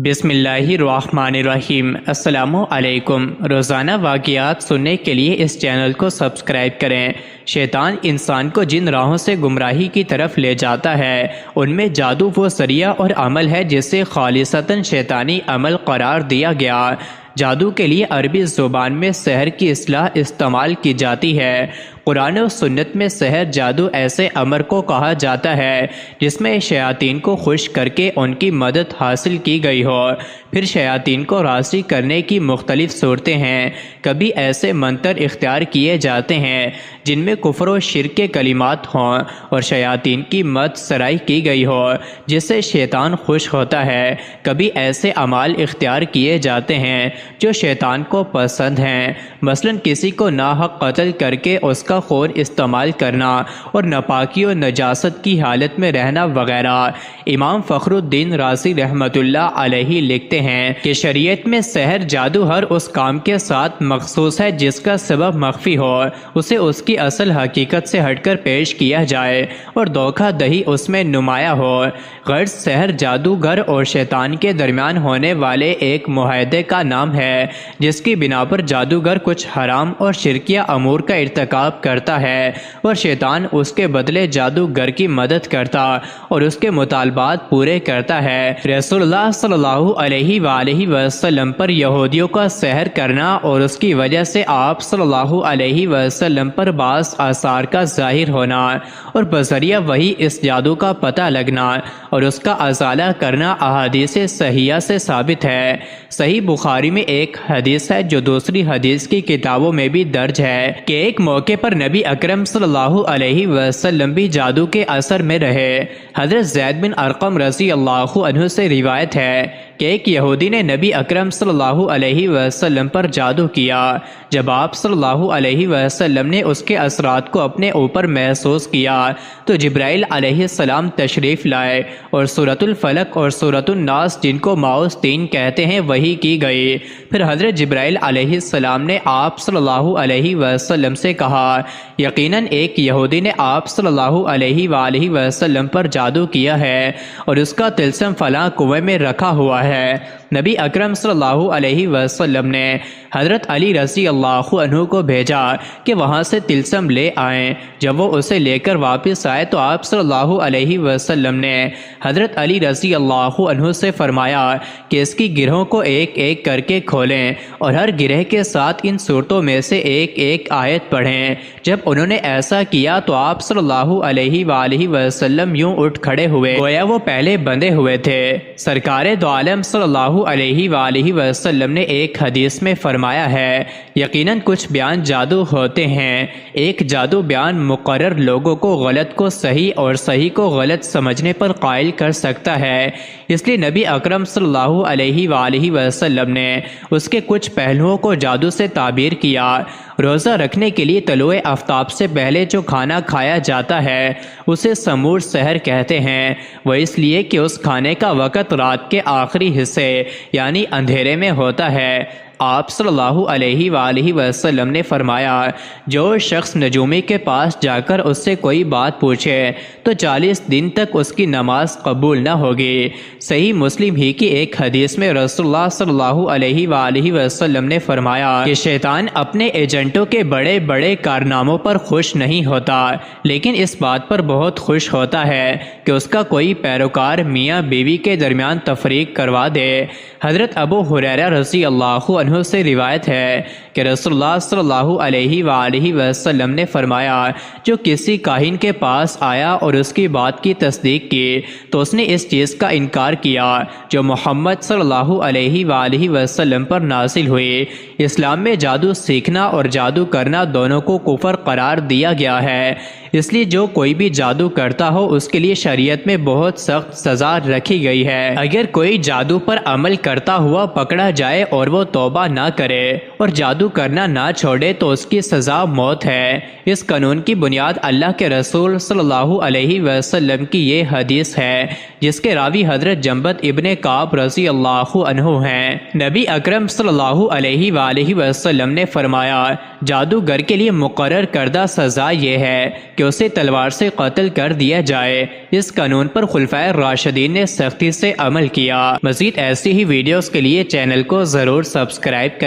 بسم اللہ الرحمن الرحیم۔ السلام علیکم۔ روزانہ واقعات سننے کے لیے اس چینل کو سبسکرائب کریں۔ شیطان انسان کو جن راہوں سے گمراہی کی طرف لے جاتا ہے ان میں جادو وہ ذریعہ اور عمل ہے جسے خالصتاً شیطانی عمل قرار دیا گیا۔ جادو کے لیے عربی زبان میں سحر کی اصطلاح استعمال کی جاتی ہے۔ قرآن و سنت میں سحر جادو ایسے امر کو کہا جاتا ہے جس میں شیاطین کو خوش کر کے ان کی مدد حاصل کی گئی ہو۔ پھر شیاطین کو راضی کرنے کی مختلف صورتیں ہیں۔ کبھی ایسے منتر اختیار کیے جاتے ہیں جن میں کفر و شرک کے کلمات ہوں اور شیاطین کی مدد سرائی کی گئی ہو جس سے شیطان خوش ہوتا ہے۔ کبھی ایسے اعمال اختیار کیے جاتے ہیں جو شیطان کو پسند ہیں، مثلا کسی کو ناحق قتل کر کے اس کا خون استعمال کرنا اور ناپاکی و نجاست کی حالت میں رہنا وغیرہ۔ امام فخر الدین رازی رحمۃ اللہ علیہ لکھتے ہیں کہ شریعت میں سحر جادو ہر اس کام کے ساتھ مخصوص ہے جس کا سبب مخفی ہو، اسے اس کی اصل حقیقت سے ہٹ کر پیش کیا جائے اور دھوکہ دہی اس میں نمایاں ہو۔ غرض سحر جادوگر اور شیطان کے درمیان ہونے والے ایک معاہدے کا نام ہے جس کی بنا پر جادوگر کچھ حرام اور شرکیہ امور کا ارتکاب کرتا ہے اور شیطان اس کے بدلے جادوگر کی مدد کرتا اور اس کے مطالبات پورے کرتا ہے۔ رسول اللہ صلی اللہ علیہ وآلہ وسلم پر یہودیوں کا سحر کرنا اور اس کی وجہ سے آپ صلی اللہ علیہ وسلم پر بعض آثار کا ظاہر ہونا اور بذریعہ وہی اس جادو کا پتہ لگنا اور اس کا ازالہ کرنا احادیث صحیحہ سے ثابت ہے۔ صحیح بخاری میں ایک حدیث ہے جو دوسری حدیث کی کتابوں میں بھی درج ہے کہ ایک موقع پر نبی اکرم صلی اللہ علیہ وسلم بھی جادو کے اثر میں رہے۔ حضرت زید بن ارقم رضی اللہ عنہ سے روایت ہے کہ ایک یہودی نے نبی اکرم صلی اللہ علیہ وسلم پر جادو کیا۔ جب آپ صلی اللہ علیہ وسلم نے اس کے اثرات کو اپنے اوپر محسوس کیا تو جبرائیل علیہ السلام تشریف لائے اور سورۃ الفلق اور سورۃ الناس جن کو معوذتین کہتے ہیں وہی کی گئی۔ پھر حضرت جبرائیل علیہ السلام نے آپ صلی اللہ علیہ وسلم سے کہا یقیناً ایک یہودی نے آپ صلی اللہ علیہ وآلہ وسلم پر جادو کیا ہے اور اس کا طلسم فلاں کنویں میں رکھا ہوا ہے۔ نبی اکرم صلی اللہ علیہ وسلم نے حضرت علی رضی اللہ عنہ کو بھیجا کہ وہاں سے طلسم لے آئیں۔ جب وہ اسے لے کر واپس آئے تو آپ صلی اللہ علیہ وسلم نے حضرت علی رضی اللہ عنہ سے فرمایا کہ اس کی گرہوں کو ایک ایک کر کے کھولیں اور ہر گرہ کے ساتھ ان صورتوں میں سے ایک ایک آیت پڑھیں۔ جب انہوں نے ایسا کیا تو آپ صلی اللہ علیہ وآلہ وسلم یوں اٹھ کھڑے ہوئے گویا وہ پہلے بندھے ہوئے تھے۔ سرکار دو عالم صلی اللہ علیہ وآلہ وسلم نے ایک حدیث میں فرمایا ہے یقیناً کچھ بیان جادو ہوتے ہیں، ایک جادو بیان مقرر لوگوں کو غلط کو صحیح اور صحیح کو غلط سمجھنے پر قائل کر سکتا ہے، اس لیے نبی اکرم صلی اللہ علیہ وآلہ وسلم نے اس کے کچھ پہلوؤں کو جادو سے تعبیر کیا۔ روزہ رکھنے کے لیے طلوع آفتاب سے پہلے جو کھانا کھایا جاتا ہے اسے سمور سحر کہتے ہیں، وہ اس لیے کہ اس کھانے کا وقت رات کے آخری حصے یعنی اندھیرے میں ہوتا ہے۔ آپ صلی اللہ علیہ وآلہ وسلم نے فرمایا جو شخص نجومی کے پاس جا کر اس سے کوئی بات پوچھے تو 40 دن تک اس کی نماز قبول نہ ہوگی۔ صحیح مسلم ہی کی ایک حدیث میں رسول اللہ صلی اللہ علیہ وآلہ وسلم نے فرمایا کہ شیطان اپنے ایجنٹوں کے بڑے بڑے کارناموں پر خوش نہیں ہوتا لیکن اس بات پر بہت خوش ہوتا ہے کہ اس کا کوئی پیروکار میاں بیوی کے درمیان تفریق کروا دے۔ حضرت ابو ہریرہ رضی اللہ عنہ سے روایت ہے کہ رسول اللہ صلی اللہ علیہ وآلہ وسلم نے فرمایا جو کسی کاہن کے پاس آیا اور اس کی بات کی تصدیق کی تو اس نے اس چیز کا انکار کیا جو محمد صلی اللہ علیہ وآلہ وسلم پر نازل ہوئی۔ اسلام میں جادو سیکھنا اور جادو کرنا دونوں کو کفر قرار دیا گیا ہے، اس لیے جو کوئی بھی جادو کرتا ہو اس کے لیے شریعت میں بہت سخت سزا رکھی گئی ہے۔ اگر کوئی جادو پر عمل کرتا ہوا پکڑا جائے اور وہ توبہ نہ کرے اور جادو کرنا نہ چھوڑے تو اس کی سزا موت ہے۔ اس قانون کی بنیاد اللہ کے رسول صلی اللہ علیہ وسلم کی یہ حدیث ہے جس کے راوی حضرت جنبت ابن کعب رضی اللہ عنہ ہیں۔ نبی اکرم صلی اللہ علیہ وآلہ وسلم نے فرمایا جادوگر کے لیے مقرر کردہ سزا یہ ہے کہ اسے تلوار سے قتل کر دیا جائے۔ اس قانون پر خلفائے راشدین نے سختی سے عمل کیا۔ مزید ایسی ہی ویڈیوز کے لیے چینل کو ضرور سبسکرائب کریں۔